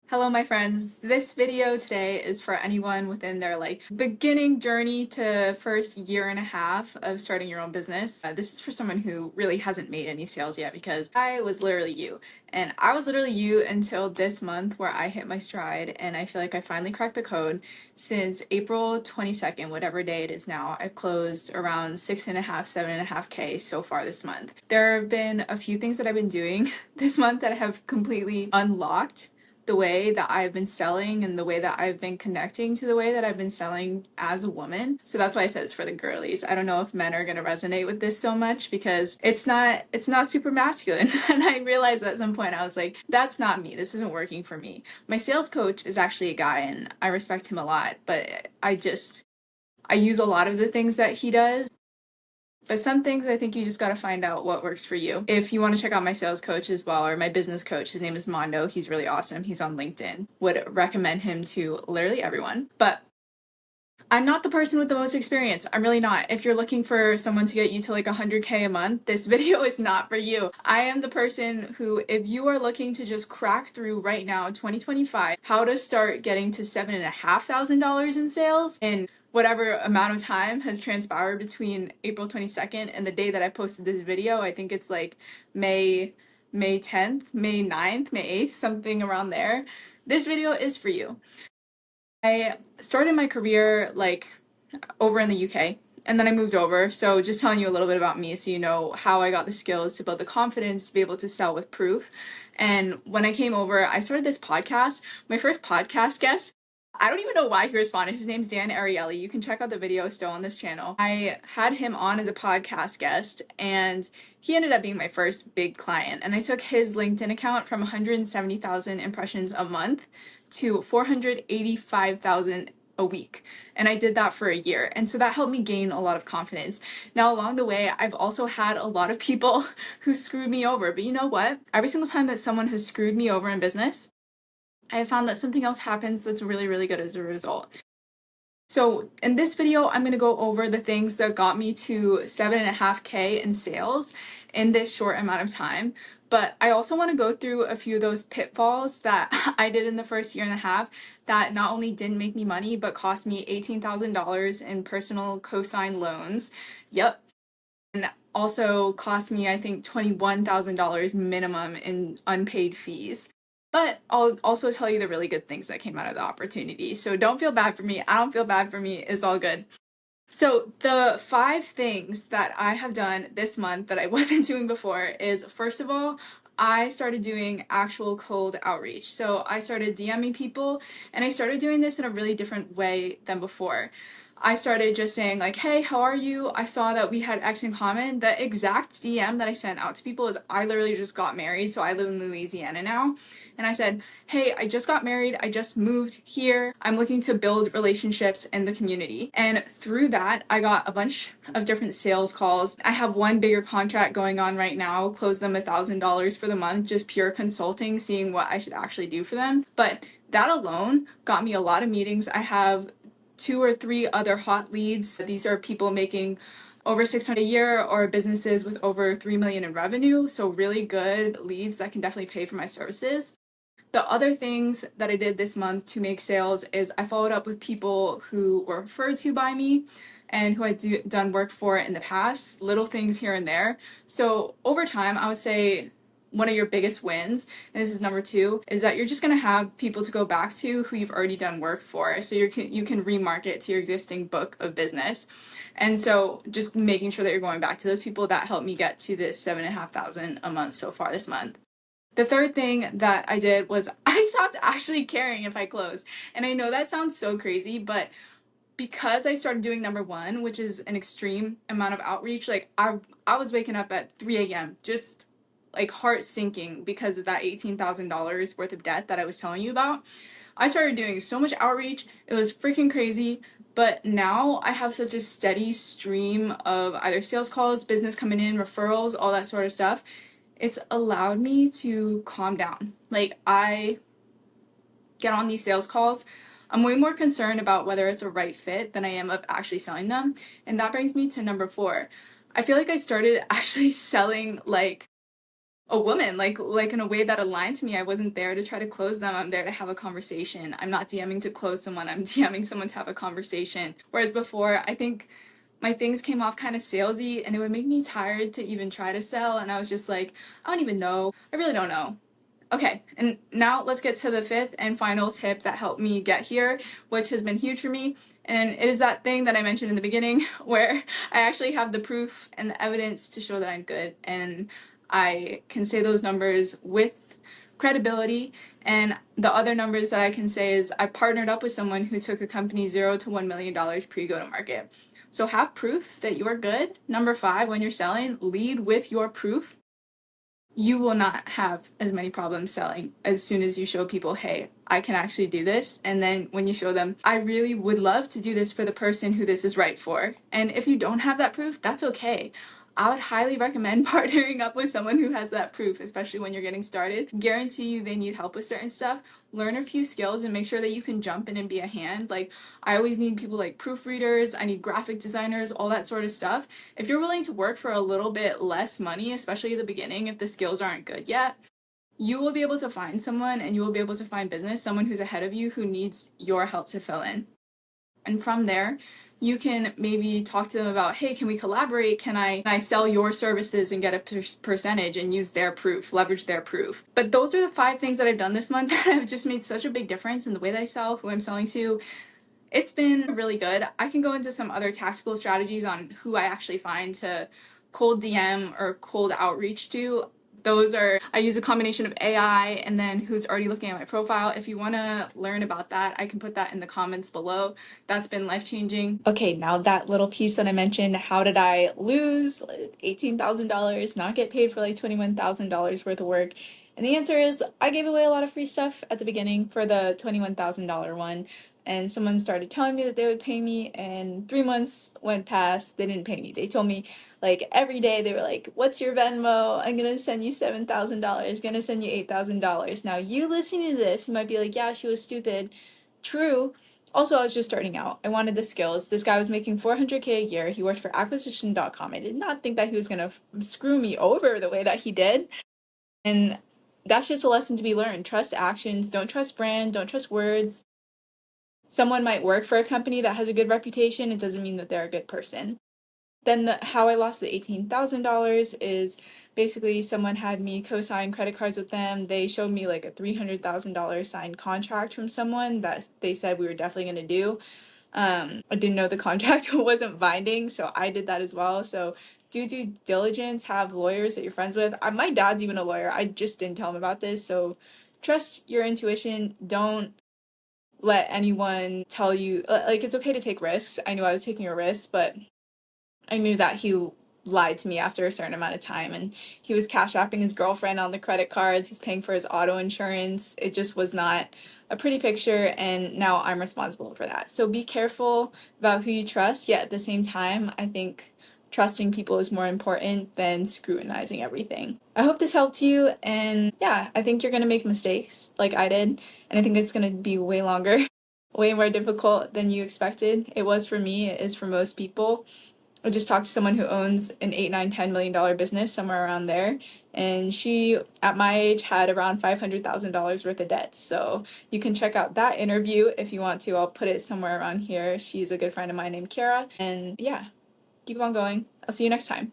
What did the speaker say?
Hello, my friends. This video today is for anyone within their beginning journey to first year and a half of starting your own business. This is for someone who really hasn't made any sales yet because I was literally you. And I was literally you until this month where I hit my stride and I feel like I finally cracked the code. Since April 22nd, whatever day it is now, I've closed around 6.5, 7.5K so far this month. There have been a few things that I've been doing this month that have completely unlocked the way that I've been selling and the way that I've been connecting to the way that I've been selling as a woman. So that's why I said it's for the girlies. I don't know if men are going to resonate with this so much because it's not super masculine. And I realized at some point I was like, that's not me. This isn't working for me. My sales coach is actually a guy and I respect him a lot, but I use a lot of the things that he does. But some things I think you just got to find out what works for you. If you want to check out my sales coach as well, or my business coach, his name is Mondo. He's really awesome. He's on LinkedIn. Would recommend him to literally everyone. But I'm not the person with the most experience. I'm really not. If you're looking for someone to get you to like 100K a month, this video is not for you. I am the person who, if you are looking to just crack through right now, 2025, how to start getting to $7,500 in sales in whatever amount of time has transpired between April 22nd and the day that I posted this video. I think it's like May 10th, May 9th, May 8th, something around there. This video is for you. I started my career over in the UK and then I moved over. So just telling you a little bit about me so you know how I got the skills to build the confidence to be able to sell with proof. And when I came over, I started this podcast. My first podcast guest, I don't even know why he responded. His name's Dan Ariely. You can check out the video still on this channel. I had him on as a podcast guest and he ended up being my first big client. And I took his LinkedIn account from 170,000 impressions a month to 485,000 a week. And I did that for a year. And so that helped me gain a lot of confidence. Now, along the way, I've also had a lot of people who screwed me over. But you know what? Every single time that someone has screwed me over in business, I have found that something else happens that's really, really good as a result. So in this video, I'm going to go over the things that got me to 7.5K in sales in this short amount of time. But I also want to go through a few of those pitfalls that I did in the first year and a half that not only didn't make me money, but cost me $18,000 in personal cosign loans. Yep. And also cost me, I think, $21,000 minimum in unpaid fees. But I'll also tell you the really good things that came out of the opportunity. So don't feel bad for me. I don't feel bad for me. It's all good. So the 5 things that I have done this month that I wasn't doing before is, first of all, I started doing actual cold outreach. So I started DMing people and I started doing this in a really different way than before. I started just saying like, hey, how are you? I saw that we had X in common. The exact DM that I sent out to people is I literally just got married. So I live in Louisiana now. And I said, hey, I just got married. I just moved here. I'm looking to build relationships in the community. And through that, I got a bunch of different sales calls. I have one bigger contract going on right now, close them $1,000 for the month, just pure consulting, seeing what I should actually do for them. But that alone got me a lot of meetings. I have 2 or 3 other hot leads. These are people making over 600 a year or businesses with over 3 million in revenue. So really good leads that can definitely pay for my services. The other things that I did this month to make sales is I followed up with people who were referred to by me and who I'd done work for in the past, little things here and there. So over time, I would say one of your biggest wins, and this is number 2, is that you're just going to have people to go back to who you've already done work for. So you can remarket to your existing book of business. And so just making sure that you're going back to those people, that helped me get to this 7,500 a month so far this month. The third thing that I did was I stopped actually caring if I closed. And I know that sounds so crazy, but because I started doing number 1, which is an extreme amount of outreach, like I was waking up at 3 a.m. just like heart sinking because of that $18,000 worth of debt that I was telling you about. I started doing so much outreach. It was freaking crazy. But now I have such a steady stream of either sales calls, business coming in, referrals, all that sort of stuff. It's allowed me to calm down. Like, I get on these sales calls, I'm way more concerned about whether it's a right fit than I am of actually selling them. And that brings me to number 4. I feel like I started actually selling like a woman, like in a way that aligned to me. I wasn't there to try to close them. I'm there to have a conversation. I'm not DMing to close someone. I'm DMing someone to have a conversation. Whereas before, I think my things came off kind of salesy and it would make me tired to even try to sell. And I was just like, I don't even know. I really don't know. Okay, and now let's get to the fifth and final tip that helped me get here, which has been huge for me. And it is that thing that I mentioned in the beginning where I actually have the proof and the evidence to show that I'm good. And I can say those numbers with credibility. And the other numbers that I can say is I partnered up with someone who took a company $0 to $1 million pre-go-to-market. So have proof that you're good. Number five, when you're selling, lead with your proof. You will not have as many problems selling as soon as you show people, hey, I can actually do this. And then when you show them, I really would love to do this for the person who this is right for. And if you don't have that proof, that's okay. I would highly recommend partnering up with someone who has that proof, especially when you're getting started. Guarantee you they need help with certain stuff. Learn a few skills and make sure that you can jump in and be a hand. Like, I always need people like proofreaders, I need graphic designers, all that sort of stuff. If you're willing to work for a little bit less money, especially at the beginning, if the skills aren't good yet, you will be able to find someone and you will be able to find business, someone who's ahead of you who needs your help to fill in. And from there, you can maybe talk to them about, hey, can we collaborate? Can I sell your services and get a percentage and use their proof, leverage their proof? But those are the 5 things that I've done this month that have just made such a big difference in the way that I sell, who I'm selling to. It's been really good. I can go into some other tactical strategies on who I actually find to cold DM or cold outreach to. I use a combination of AI and then who's already looking at my profile. If you want to learn about that, I can put that in the comments below. That's been life-changing. Okay, now that little piece that I mentioned, how did I lose $18,000, not get paid for like $21,000 worth of work? And the answer is I gave away a lot of free stuff at the beginning for the $21,000 one. And someone started telling me that they would pay me, and 3 months went past, they didn't pay me. They told me like every day, they were like, what's your Venmo? I'm gonna send you $7,000, gonna send you $8,000. Now you listening to this, you might be like, yeah, she was stupid. True. Also, I was just starting out. I wanted the skills. This guy was making $400K a year. He worked for acquisition.com. I did not think that he was gonna screw me over the way that he did. And that's just a lesson to be learned. Trust actions, don't trust brand, don't trust words. Someone might work for a company that has a good reputation. It doesn't mean that they're a good person. Then how I lost the $18,000 is basically someone had me co-sign credit cards with them. They showed me like a $300,000 signed contract from someone that they said we were definitely going to do. I didn't know the contract wasn't binding, so I did that as well. So do due diligence, have lawyers that you're friends with. My dad's even a lawyer. I just didn't tell him about this. So trust your intuition. Don't let anyone tell you, like, it's okay to take risks. I knew I was taking a risk, but I knew that he lied to me after a certain amount of time, and he was cash apping his girlfriend on the credit cards. He's paying for his auto insurance. It just was not a pretty picture, and now I'm responsible for that. So be careful about who you trust, yet at the same time, I think trusting people is more important than scrutinizing everything. I hope this helped you, and yeah, I think you're gonna make mistakes like I did, and I think it's gonna be way longer, way more difficult than you expected. It was for me, it is for most people. I just talked to someone who owns an 8, 9, $10 million business, somewhere around there. And she, at my age, had around $500,000 worth of debts. So you can check out that interview if you want to. I'll put it somewhere around here. She's a good friend of mine named Kara. And yeah, keep on going. I'll see you next time.